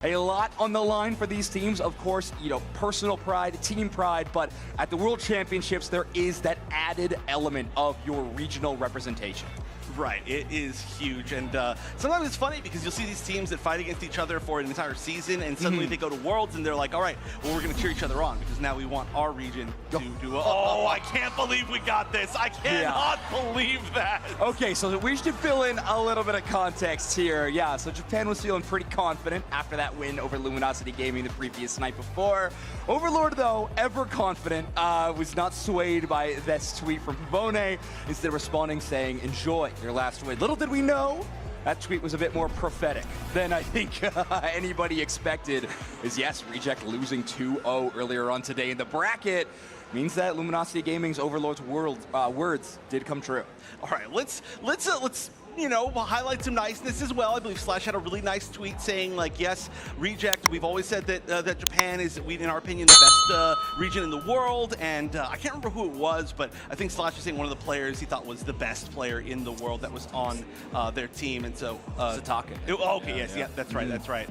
A lot on the line for these teams, of course, personal pride, team pride, but at the World Championships, there is that added element of your regional representation. Right, it is huge, and sometimes it's funny because you'll see these teams that fight against each other for an entire season, and suddenly they go to Worlds, and they're like, all right, well, we're going to cheer each other on because now we want our region to do it. Oh, I can't believe we got this. I cannot believe that. Okay, so we should fill in a little bit of context here. Yeah, so Japan was feeling pretty confident after that win over Luminosity Gaming the previous night before. Overlord, though, ever confident, was not swayed by this tweet from Pavone, instead responding saying, enjoy your last win. Little did we know, that tweet was a bit more prophetic than I think anybody expected. Yes, Reject losing 2-0 earlier on today in the bracket means that Luminosity Gaming's Overlord's words did come true. All right, let's highlight some niceness as well. I believe Slash had a really nice tweet saying, like, yes, Reject, we've always said that that Japan is, in our opinion, the best region in the world, and I can't remember who it was, but I think Slash was saying one of the players he thought was the best player in the world that was on their team, and so... Satake. That's right, that's right.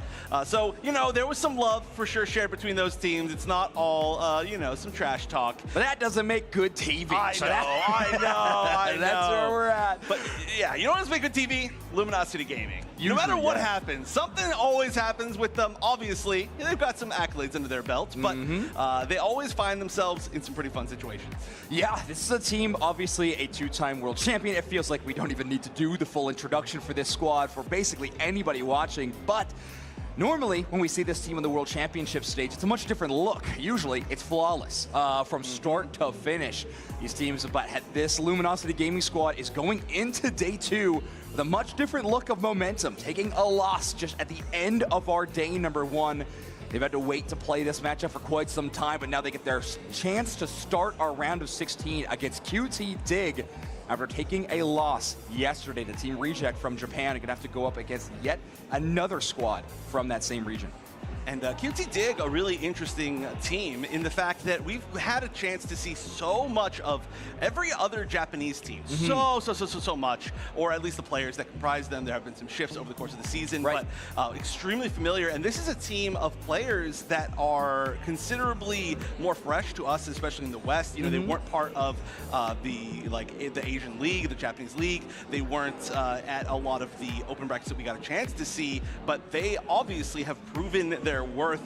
So, there was some love for sure shared between those teams. It's not all, some trash talk. But that doesn't make good TV. I know. That's where we're at. But, yeah, you know what does make good TV? Luminosity Gaming. No matter what happens, something always happens with them. Obviously, they've got some accolades under their belts, but they always find themselves in some pretty fun situations. Yeah, this is a team, obviously a two-time world champion. It feels like we don't even need to do the full introduction for this squad for basically anybody watching, but normally, when we see this team on the World Championship stage, it's a much different look. Usually, it's flawless from start to finish. These teams, but this Luminosity Gaming squad is going into day 2 with a much different look of momentum, taking a loss just at the end of our day number 1. They've had to wait to play this matchup for quite some time, but now they get their chance to start our round of 16 against QT Dig. After taking a loss yesterday, the Team Reject from Japan are going to have to go up against yet another squad from that same region. And QT Dig, a really interesting team in the fact that we've had a chance to see so much of every other Japanese team. So much, or at least the players that comprise them. There have been some shifts over the course of the season, but extremely familiar. And this is a team of players that are considerably more fresh to us, especially in the West. They weren't part of the Asian League, the Japanese League. They weren't at a lot of the open brackets that we got a chance to see, but they obviously have proven their worth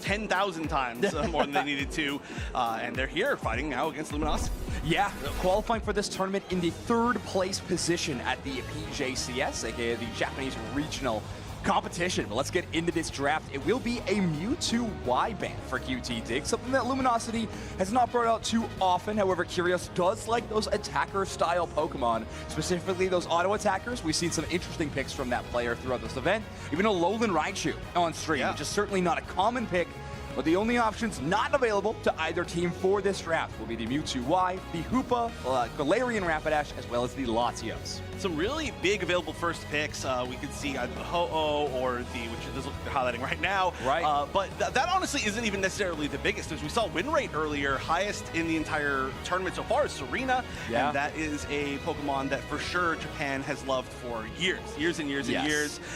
10,000 times more than they needed to, and they're here fighting now against Luminosity. Yeah, qualifying for this tournament in the 3rd place position at the PJCS, aka the Japanese Regional Competition. But let's get into this draft. It will be a Mewtwo Y-Band for QT Dig, something that Luminosity has not brought out too often. However, Curious does like those attacker-style Pokemon, specifically those auto-attackers. We've seen some interesting picks from that player throughout this event. Even a Alolan Raichu on stream, which is certainly not a common pick. But the only options not available to either team for this draft will be the Mewtwo Y, the Hoopa, Galarian Rapidash, as well as the Latios. Some really big available first picks. We could see either the Ho-Oh or which is what they're highlighting right now. But that honestly isn't even necessarily the biggest. As we saw win rate earlier, highest in the entire tournament so far is Serena. And that is a Pokemon that for sure Japan has loved for years and years.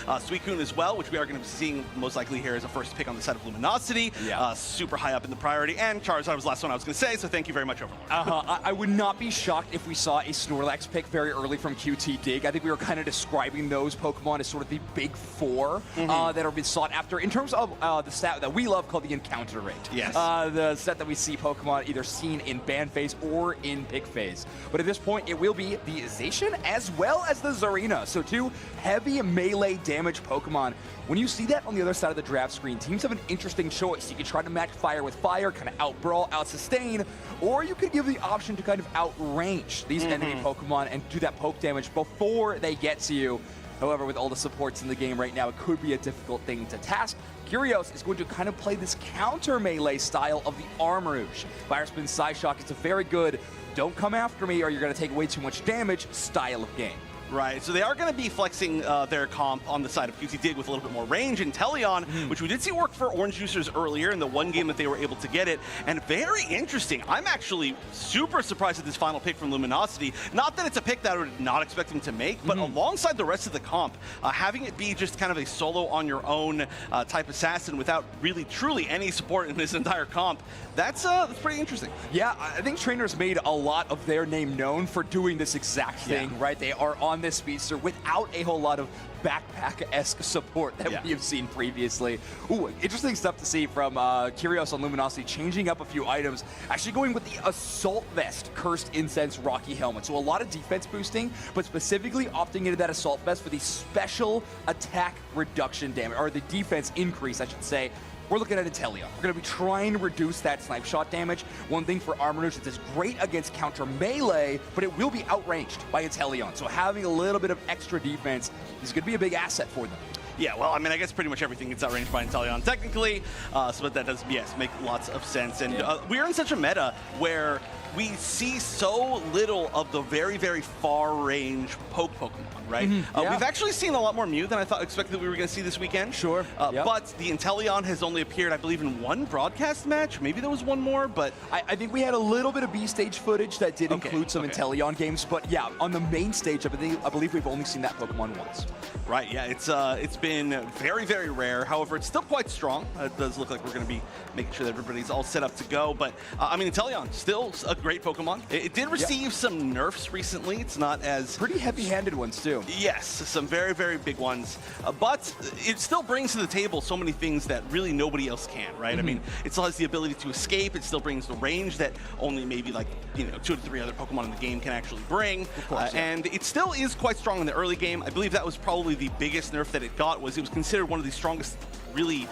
Suicune as well, which we are going to be seeing most likely here as a first pick on the side of Luminosity. Super high up in the priority. And Charizard was the last one I was going to say, so thank you very much, Overlord. I would not be shocked if we saw a Snorlax pick very early from QT Dig. I think we were kind of describing those Pokemon as sort of the big 4 that are being sought after in terms of the stat that we love called the encounter rate. The set that we see Pokemon either seen in ban phase or in pick phase. But at this point, it will be the Zacian as well as the Zarina. So 2 heavy melee damage Pokemon. When you see that on the other side of the draft screen, teams have an interesting choice. You can try to match fire with fire, kind of out-brawl, out-sustain, or you could give the option to kind of outrange these enemy Pokemon and do that poke damage before they get to you. However, with all the supports in the game right now, it could be a difficult thing to task. Curios is going to kind of play this counter melee style of the Armarouge. Fire Spin Psyshock is a very good don't come after me or you're going to take way too much damage style of game. Right, so they are going to be flexing their comp on the side of QT Dig with a little bit more range. Inteleon, which we did see work for Orange Juicers earlier in the one game that they were able to get it. And very interesting. I'm actually super surprised at this final pick from Luminosity. Not that it's a pick that I would not expect them to make, but alongside the rest of the comp, having it be just kind of a solo on your own type assassin without really truly any support in this entire comp, that's pretty interesting. Yeah, I think Trainer's made a lot of their name known for doing this exact thing, right? They are on this speedster without a whole lot of backpack-esque support that we have seen previously. Ooh, interesting stuff to see from Curios on Luminosity, changing up a few items, actually going with the Assault Vest, Cursed Incense, Rocky Helmet. So a lot of defense boosting, but specifically opting into that Assault Vest for the special attack reduction damage, or the defense increase, I should say. We're looking at Inteleon. We're going to be trying to reduce that snipe shot damage. One thing for Armorers, it's great against counter melee, but it will be outranged by Inteleon. So having a little bit of extra defense is going to be a big asset for them. Yeah, well, I mean, I guess pretty much everything gets outranged by Inteleon technically, so that does, yes, make lots of sense. And we're in such a meta where we see so little of the very, very far-range poke Pokemon, right? We've actually seen a lot more Mew than I expected we were going to see this weekend. Sure. But the Inteleon has only appeared, I believe, in one broadcast match. Maybe there was one more, but... I think we had a little bit of B-stage footage that did include some Inteleon games, but yeah, on the main stage, I believe we've only seen that Pokemon once. Right, yeah, it's been very, very rare. However, it's still quite strong. It does look like we're going to be making sure that everybody's all set up to go. But, I mean, Inteleon, still a great Pokemon. It did receive some nerfs recently. It's not as... Pretty heavy-handed ones, too. Yes, some very, very big ones. But it still brings to the table so many things that really nobody else can, right? I mean, it still has the ability to escape. It still brings the range that only maybe, like, 2 to 3 other Pokemon in the game can actually bring. Of course, and it still is quite strong in the early game. I believe that was probably the biggest nerf that it got. It was considered one of the strongest, really,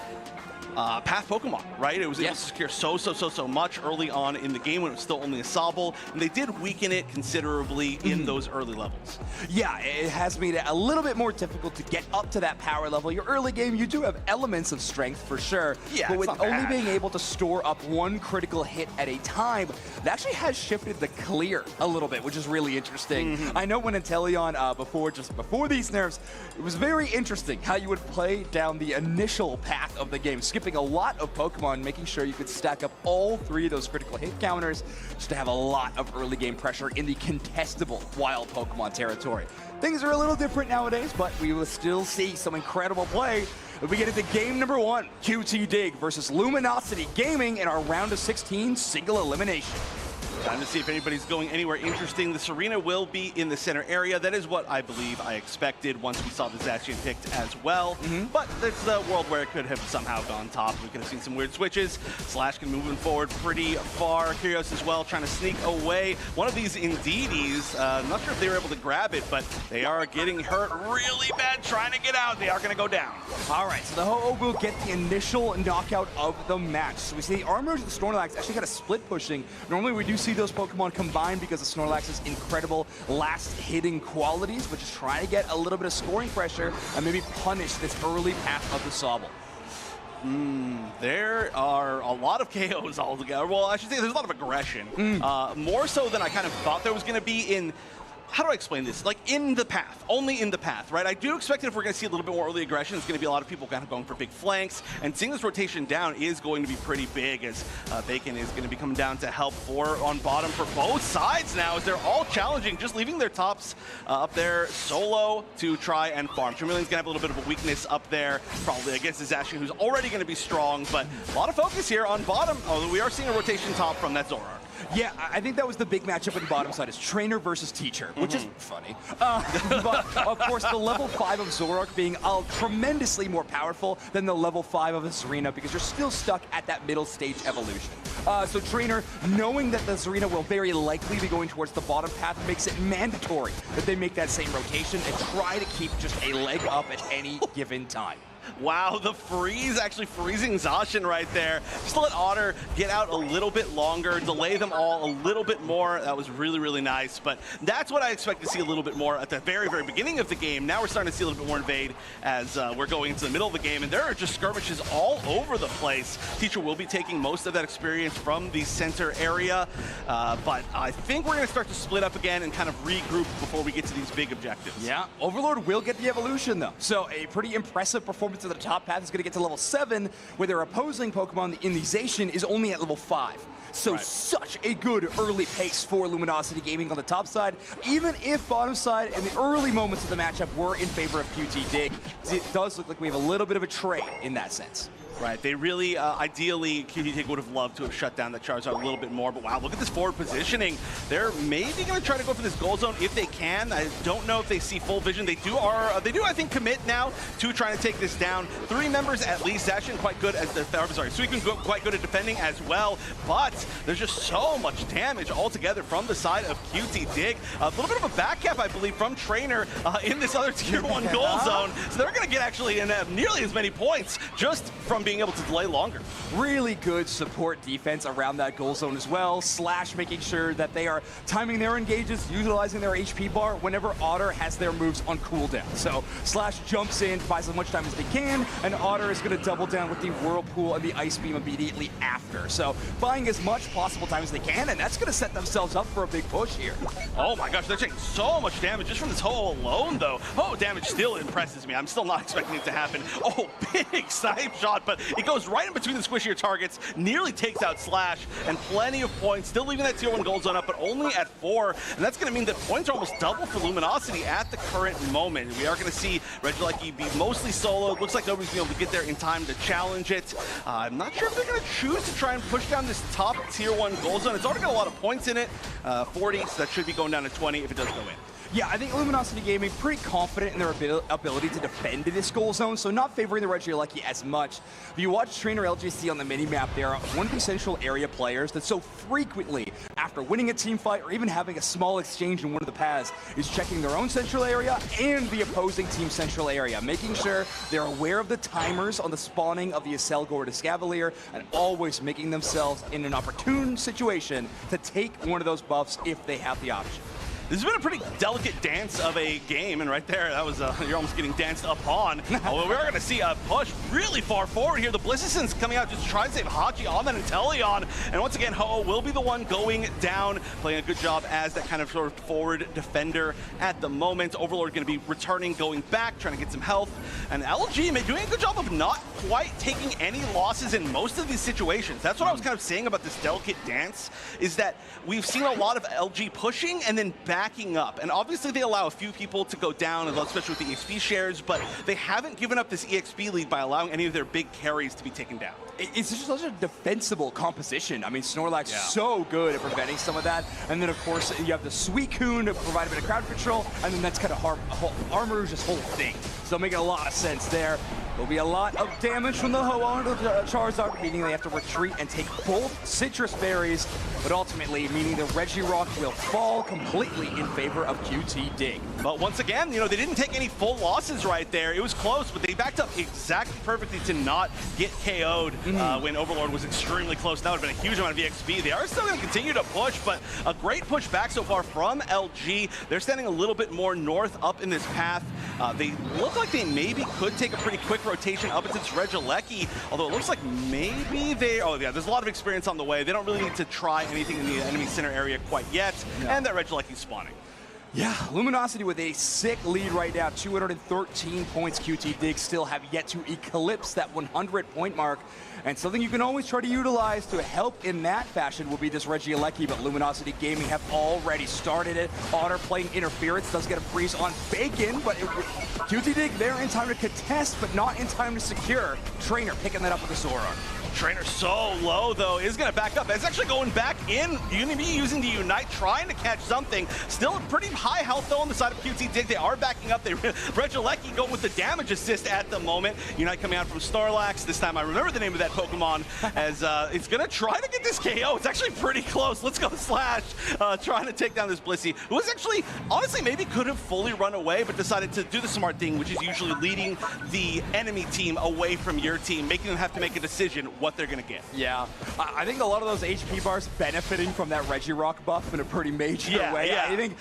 path Pokemon, right? It was able to secure so much early on in the game when it was still only a Sobble, and they did weaken it considerably in those early levels. Yeah, it has made it a little bit more difficult to get up to that power level. Your early game, you do have elements of strength for sure, but with only being able to store up one critical hit at a time, that actually has shifted the clear a little bit, which is really interesting. I know when Inteleon, before these nerfs, it was very interesting how you would play down the initial path of the game, skipping a lot of Pokemon, making sure you could stack up all 3 of those critical hit counters just to have a lot of early game pressure in the contestable wild Pokemon territory. Things are a little different nowadays, but we will still see some incredible play if we get into game number 1, QT Dig versus Luminosity Gaming in our round of 16 single elimination. Time to see if anybody's going anywhere interesting. This arena will be in the center area. That is what I believe I expected once we saw the Zacian picked as well. But it's the world where it could have somehow gone top. We could have seen some weird switches. Slash can moving forward pretty far. Curios as well, trying to sneak away. One of these Indeedies, not sure if they were able to grab it, but they are getting hurt really bad, trying to get out. They are going to go down. All right, so the Ho-Oh will get the initial knockout of the match. So we see the Armorers and the Snorlax actually got a split pushing. Normally we do see those Pokemon combined because of Snorlax's incredible last hitting qualities, but just trying to get a little bit of scoring pressure and maybe punish this early path of the Sobble. There are a lot of KOs altogether. Well, I should say there's a lot of aggression. More so than I kind of thought there was going to be in... How do I explain this? Like, in the path, only in the path, right? I do expect that if we're going to see a little bit more early aggression, it's going to be a lot of people kind of going for big flanks, and seeing this rotation down is going to be pretty big, as Bacon is going to be coming down to help on bottom for both sides now, as they're all challenging, just leaving their tops up there solo to try and farm. Charmeleon's going to have a little bit of a weakness up there, probably against the Zacian, who's already going to be strong, but a lot of focus here on bottom, although we are seeing a rotation top from that Zoroark. Yeah, I think that was the big matchup on the bottom side, is trainer versus teacher, which is funny. But, of course, the level 5 of Zoroark being tremendously more powerful than the level 5 of the Serena, because you're still stuck at that middle stage evolution. So trainer, knowing that the Serena will very likely be going towards the bottom path, makes it mandatory that they make that same rotation and try to keep just a leg up at any given time. Wow, the freeze, actually freezing Zacian right there. Just to let Otter get out a little bit longer, delay them all a little bit more. That was really, really nice. But that's what I expect to see a little bit more at the very, very beginning of the game. Now we're starting to see a little bit more invade as we're going into the middle of the game. And there are just skirmishes all over the place. Teacher will be taking most of that experience from the center area. But I think we're going to start to split up again and kind of regroup before we get to these big objectives. Yeah, Overlord will get the evolution, though. So a pretty impressive performance of the top path is going to get to level 7, where their opposing Pokemon, the Inization, is only at level 5. So such a good early pace for Luminosity Gaming on the top side, even if bottom side in the early moments of the matchup were in favor of QT Dig. It does look like we have a little bit of a trade in that sense. Right, they really, ideally, QT Dig would have loved to have shut down the Charizard a little bit more, but wow, look at this forward positioning. They're maybe going to try to go for this goal zone if they can. I don't know if they see full vision. They do, I think, commit now to trying to take this down. 3 members at least. Zacian quite good as Suicune quite good at defending as well, but there's just so much damage altogether from the side of QT Dig. A little bit of a back cap, I believe, from Trainer in this other tier 1 goal zone, so they're going to get actually nearly as many points just from being able to delay longer. Really good support defense around that goal zone as well. Slash making sure that they are timing their engages, utilizing their HP bar whenever Otter has their moves on cooldown. So Slash jumps in, buys as much time as they can, and Otter is going to double down with the Whirlpool and the Ice Beam immediately after. So buying as much possible time as they can, and that's going to set themselves up for a big push here. Oh my gosh, they're taking so much damage just from this hole alone, though. Oh, damage still impresses me. I'm still not expecting it to happen. Oh, big snipe shot, but it goes right in between the squishier targets, nearly takes out Slash, and plenty of points, still leaving that tier 1 gold zone up, but only at 4, and that's going to mean that points are almost double for Luminosity at the current moment. We are going to see Regieleki be mostly soloed. Looks like nobody's going to be able to get there in time to challenge it. I'm not sure if they're going to choose to try and push down this top tier 1 gold zone. It's already got a lot of points in it, 40, so that should be going down to 20 if it does go in. Yeah, I think Luminosity Gaming pretty confident in their ability to defend this goal zone, so not favoring the Regieleki as much. If you watch Trainer LGC on the mini-map, there are one of the central area players that so frequently, after winning a team fight or even having a small exchange in one of the paths, is checking their own central area and the opposing team's central area, making sure they're aware of the timers on the spawning of the Acelgor or Escavalier, and always making themselves in an opportune situation to take one of those buffs if they have the option. This has been a pretty delicate dance of a game, and right there, that was, you're almost getting danced upon. We're going to see a push really far forward here. The Blissescents coming out just to try to save Hachi on that Inteleon, and once again, Ho will be the one going down, playing a good job as that kind of sort of forward defender at the moment. Overlord going to be returning, going back, trying to get some health, and LG doing a good job of not quite taking any losses in most of these situations. That's what I was kind of saying about this delicate dance, is that we've seen a lot of LG pushing and then backing up. And obviously they allow a few people to go down, especially with the EXP shares, but they haven't given up this EXP lead by allowing any of their big carries to be taken down. It's just such a defensible composition. I mean, Snorlax's so good at preventing some of that. And then, of course, you have the Suicune to provide a bit of crowd control, and then that's kind of Armarouge's whole thing. So making a lot of sense there. There'll be a lot of damage from the Ho onto the Charizard, meaning they have to retreat and take both Citrus Berries, but ultimately meaning the Regirock will fall completely in favor of QT Dig. But once again, they didn't take any full losses right there. It was close, but they backed up exactly perfectly to not get KO'd when Overlord was extremely close. That would have been a huge amount of EXP. They are still going to continue to push, but a great push back so far from LG. They're standing a little bit more north up in this path. They look like they maybe could take a pretty quick rotation up into Regieleki, although it looks like maybe they... Oh, yeah, there's a lot of experience on the way. They don't really need to try anything in the enemy center area quite yet, and that Regieleki's spawning. Yeah, Luminosity with a sick lead right now, 213 points. QT Dig still have yet to eclipse that 100-point mark. And something you can always try to utilize to help in that fashion will be this Regieleki, but Luminosity Gaming have already started it. Otter playing interference, does get a freeze on Bacon, but QT Dig there in time to contest, but not in time to secure. Trainer picking that up with the Zoroark. Trainer so low, though, is going to back up. It's actually going back in. Unity using the Unite, trying to catch something. Still a pretty high health, though, on the side of QT Dig. They are backing up. Regieleki going with the damage assist at the moment. Unite coming out from Starlax. This time I remember the name of that Pokemon, as it's going to try to get this KO. It's actually pretty close. Let's go Slash, trying to take down this Blissey, who was actually, honestly, maybe could have fully run away, but decided to do the smart thing, which is usually leading the enemy team away from your team, making them have to make a decision what they're going to get. Yeah, I think a lot of those HP bars benefiting from that Regirock buff in a pretty major way. Yeah. I think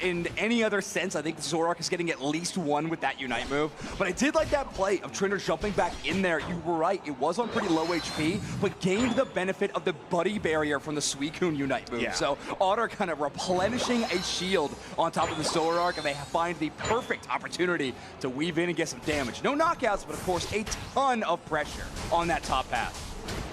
in any other sense, I think Zoroark is getting at least one with that Unite move. But I did like that play of Trainer jumping back in there. You were right, it was on pretty low HP, but gained the benefit of the Buddy Barrier from the Suicune Unite move. Yeah. So Otter kind of replenishing a shield on top of the Zoroark, and they find the perfect opportunity to weave in and get some damage. No knockouts, but of course a ton of pressure on that top path.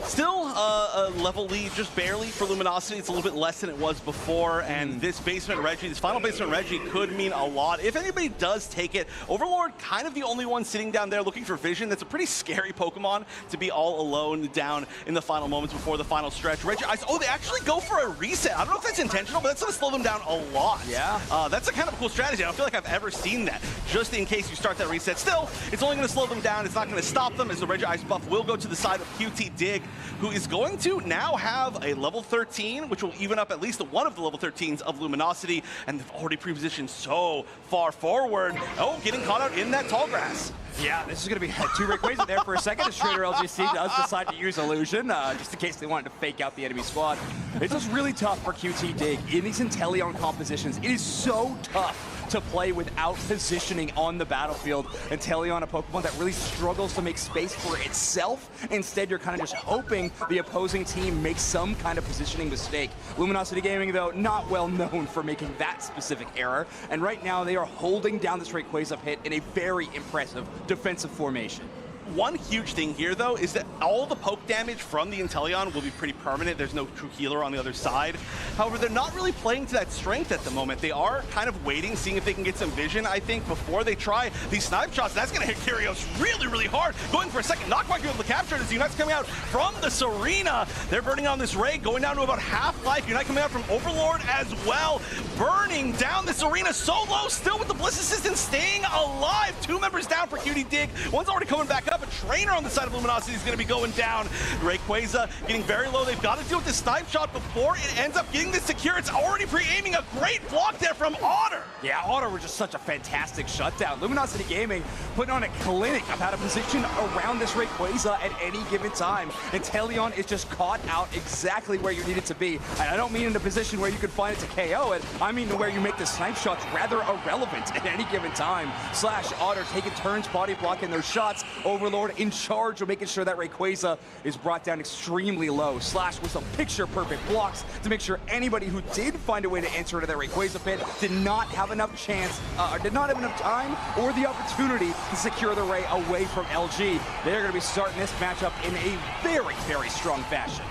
Still a level lead, just barely for Luminosity. It's a little bit less than it was before, and this Basement Reggie, this final Basement Reggie could mean a lot. If anybody does take it, Overlord kind of the only one sitting down there looking for vision. That's a pretty scary Pokemon to be all alone down in the final moments before the final stretch. Reggie Ice, oh, they actually go for a reset. I don't know if that's intentional, but that's going to slow them down a lot. Yeah. That's a kind of a cool strategy. I don't feel like I've ever seen that, just in case you start that reset. Still, it's only going to slow them down. It's not going to stop them, as the Reggie Ice buff will go to the side of QT Dig, who is going to now have a level 13, which will even up at least one of the level 13s of Luminosity, and they've already pre-positioned so far forward. Oh, getting caught out in that tall grass. Yeah, this is going to be two Rayquaza there for a second as Trainer LGC does decide to use Illusion, just in case they wanted to fake out the enemy squad. It's just really tough for QT Dig. In these Inteleon compositions, it is so tough to play without positioning on the battlefield. Inteleon, a Pokemon that really struggles to make space for itself. Instead, you're kind of just hoping the opposing team makes some kind of positioning mistake. Luminosity Gaming, though, not well known for making that specific error. And right now, they are holding down this Rayquaza pit in a very impressive defensive formation. One huge thing here, though, is that all the poke damage from the Inteleon will be pretty permanent. There's no true healer on the other side. However, they're not really playing to that strength at the moment. They are kind of waiting, seeing if they can get some vision, I think, before they try these snipe shots. That's going to hit Kyrios really, really hard. Going for a second knockback, be able to capture it as Unite's coming out from the Serena. They're burning on this Ray, going down to about half life. Unite coming out from Overlord as well. Burning down this arena so low, still with the Bliss Assistant staying alive. 2 members down for QT Dig. One's already coming back up. A Trainer on the side of Luminosity is going to be going down. Rayquaza getting very low. They've got to deal with this snipe shot before it ends up getting this secure. It's already pre-aiming. A great block there from Otter. Yeah, Otter was just such a fantastic shutdown. Luminosity Gaming putting on a clinic of how to position around this Rayquaza at any given time. Inteleon is just caught out exactly where you need it to be. And I don't mean in the position where you can find it to KO it. I mean where you make the snipe shots rather irrelevant at any given time. Slash Otter taking turns, body blocking those shots. Overlord in charge of making sure that Rayquaza is brought down extremely low. Slash with some picture-perfect blocks to make sure anybody who did find a way to enter into that Rayquaza pit did not have enough chance, or did not have enough time or the opportunity to secure the Ray away from LG. They're going to be starting this matchup in a very, very strong fashion.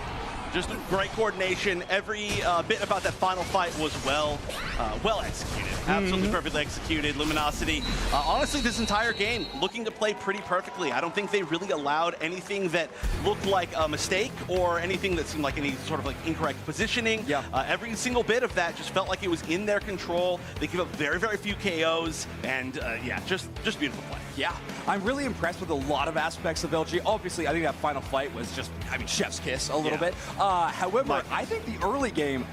Just great coordination. Every bit about that final fight was well executed. Absolutely perfectly executed. Luminosity, honestly, this entire game looking to play pretty perfectly. I don't think they really allowed anything that looked like a mistake or anything that seemed like any sort of like incorrect positioning. Yeah. Every single bit of that just felt like it was in their control. They gave up very, very few KOs, and yeah, just beautiful play. Yeah, I'm really impressed with a lot of aspects of LG. Obviously, I think that final fight was just, I mean, chef's kiss a little bit. However, I think the early game